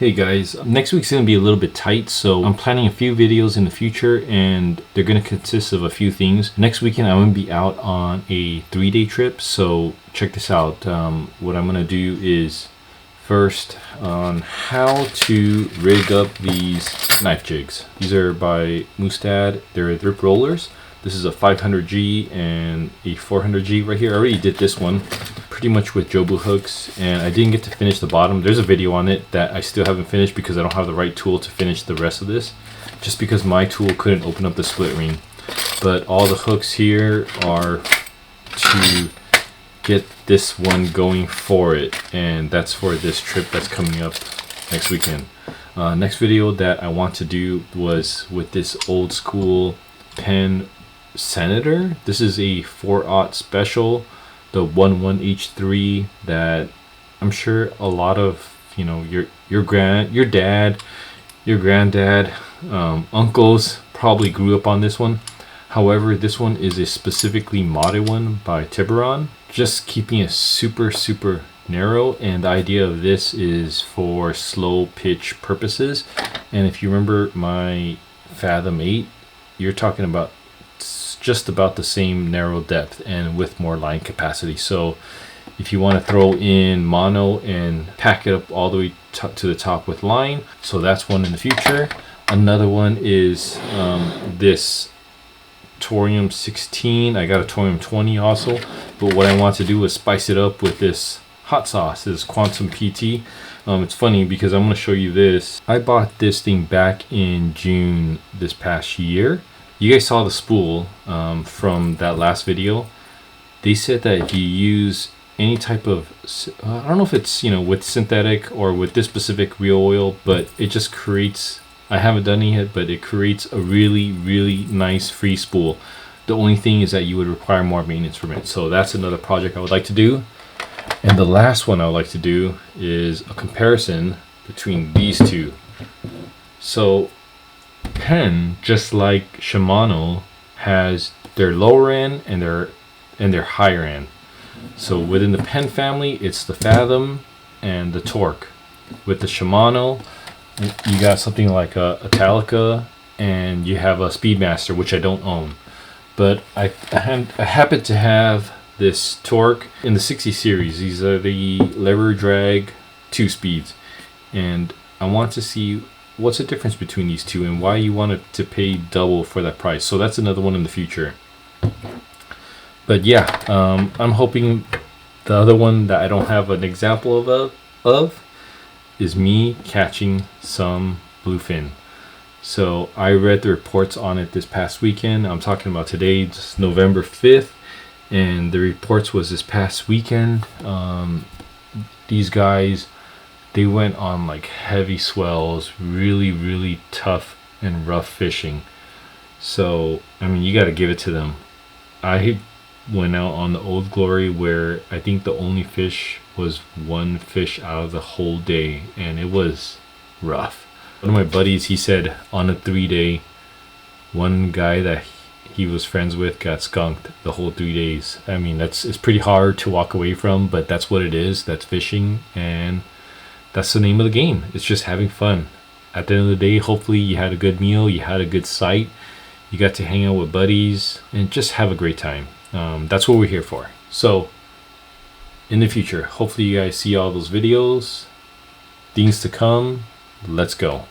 Hey guys, next week's gonna be a little bit tight, so I'm planning a few videos in the future and they're gonna consist of a few things. Next weekend I'm gonna be out on a 3-day trip, so check this out. What I'm gonna do is first on how to rig up these knife jigs. These are by Mustad, they're Rip Rollers. This is a 500G and a 400G right here. I already did this one pretty much with Jobu hooks and I didn't get to finish the bottom. There's a video on it that I still haven't finished because I don't have the right tool to finish the rest of this, just because my tool couldn't open up the split ring. But all the hooks here are to get this one going for it, and that's for this trip that's coming up next weekend. Next video that I want to do was with this old school Penn Senator. This is a 4/0 special, the 11H3 that I'm sure a lot of your dad, your granddad, uncles probably grew up on this one. However, this one is a specifically modded one by Tiburon, just keeping it super narrow, and the idea of this is for slow pitch purposes. And if you remember my Fathom 8, you're talking about just about the same narrow depth and with more line capacity. So if you want to throw in mono and pack it up all the way to the top with line, so that's one in the future. Another one is this Torium 16. I got a Torium 20 also, but what I want to do is spice it up with this hot sauce, this Quantum PT. It's funny because I'm going to show you this. I bought this thing back in June this past year. You guys saw the spool from that last video. They said that if you use any type of, I don't know if it's with synthetic or with this specific real oil, but it just creates, I haven't done it yet, but it creates a really nice free spool. The only thing is that you would require more maintenance from it. So that's another project I would like to do. And the last one I would like to do is a comparison between these two. So Penn, just like Shimano, has their lower end and their higher end. So within the Penn family, it's the Fathom and the Torque. With the Shimano, you got something like a Italica, and you have a Speedmaster, which I don't own. But I happen to have this Torque in the 60 series. These are the lever drag 2 speeds, and I want to see what's the difference between these two and why you want to pay double for that price. So that's another one in the future. But yeah, I'm hoping the other one that I don't have an example of is me catching some bluefin. So I read the reports on it this past weekend. I'm talking about today, just November 5th, and the reports was this past weekend. These guys, they went on like heavy swells, really tough and rough fishing. So I mean, you got to give it to them. I went out on the Old Glory where I think the only fish was one fish out of the whole day, and it was rough. One of my buddies, he said on a 3-day, one guy that he was friends with got skunked the whole 3 days. I mean, it's pretty hard to walk away from, but that's what it is. That's fishing, and that's the name of the game. It's just having fun. At the end of the day, hopefully you had a good meal, you had a good sight, you got to hang out with buddies, and just have a great time. That's what we're here for. So in the future, hopefully you guys see all those videos, things to come. Let's go.